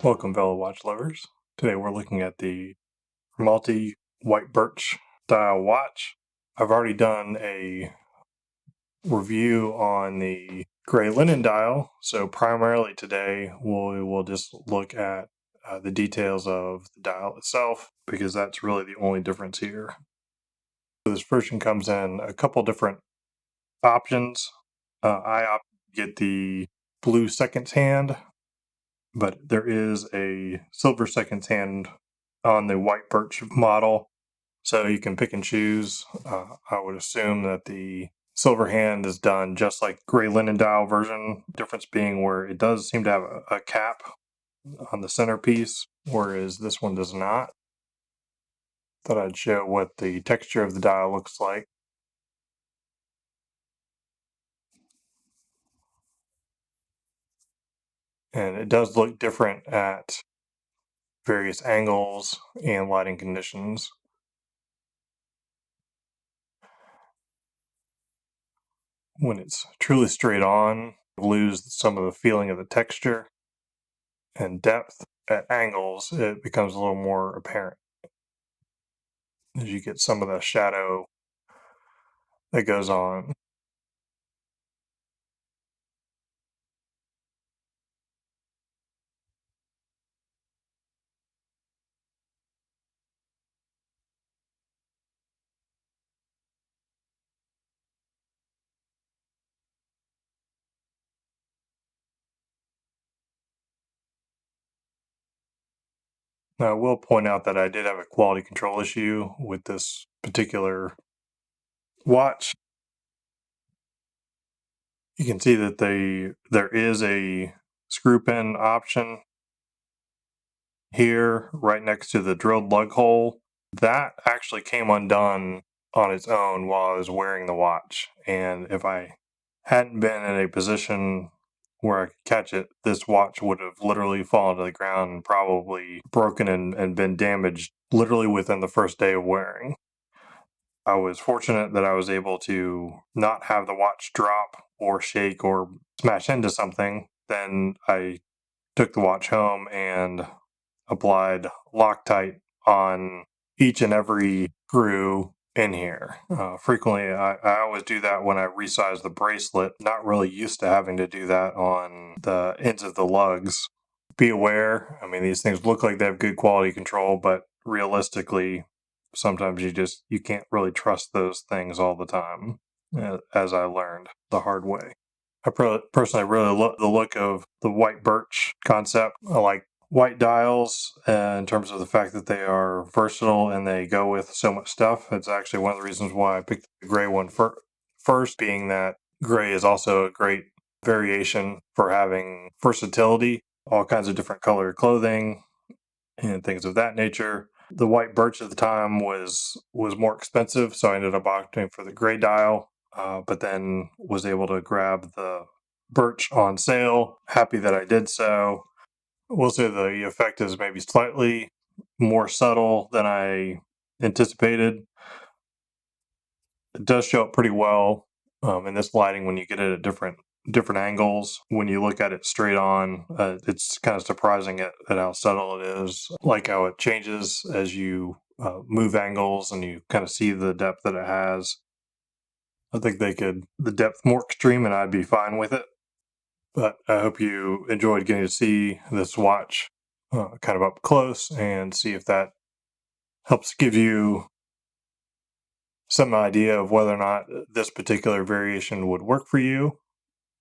Welcome, fellow watch lovers. Today we're looking at the Rimalti white birch style watch. I've already done a review on the gray linen dial, so primarily today we will just look at the details of the dial itself, because that's really the only difference here. So this version comes in a couple different options. I opted to get the blue seconds hand, but there is a silver seconds hand on the white birch model, so you can pick and choose. I would assume that the silver hand is done just like gray linen dial version, difference being where it does seem to have a cap on the centerpiece, whereas this one does not. Thought I'd show what the texture of the dial looks like. And it does look different at various angles and lighting conditions. When it's truly straight on, lose some of the feeling of the texture and depth. At angles, it becomes a little more apparent as you get some of the shadow that goes on. Now, I will point out that I did have a quality control issue with this particular watch. You can see that there is a screw pin option here right next to the drilled lug hole. That actually came undone on its own while I was wearing the watch, and if I hadn't been in a position where I could catch it, this watch would have literally fallen to the ground and probably broken and been damaged literally within the first day of wearing. I was fortunate that I was able to not have the watch drop or shake or smash into something. Then I took the watch home and applied Loctite on each and every screw in here. Frequently, I always do that when I resize the bracelet. Not really used to having to do that on the ends of the lugs. Be aware, I mean, these things look like they have good quality control, but realistically, sometimes you can't really trust those things all the time, as I learned the hard way. I personally really love the look of the white birch concept. I like white dials in terms of the fact that they are versatile and they go with so much stuff. It's actually one of the reasons why I picked the gray one first, being that gray is also a great variation for having versatility, all kinds of different color clothing and things of that nature. The white birch at the time was more expensive, so I ended up opting for the gray dial, but then was able to grab the birch on sale. Happy that I did so. We'll say the effect is maybe slightly more subtle than I anticipated. It does show up pretty well in this lighting when you get it at different angles. When you look at it straight on, it's kind of surprising at how subtle it is. Like how it changes as you move angles and you kind of see the depth that it has. I think the depth more extreme, and I'd be fine with it. But I hope you enjoyed getting to see this watch kind of up close and see if that helps give you some idea of whether or not this particular variation would work for you.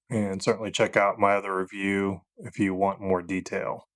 And certainly check out my other review if you want more detail.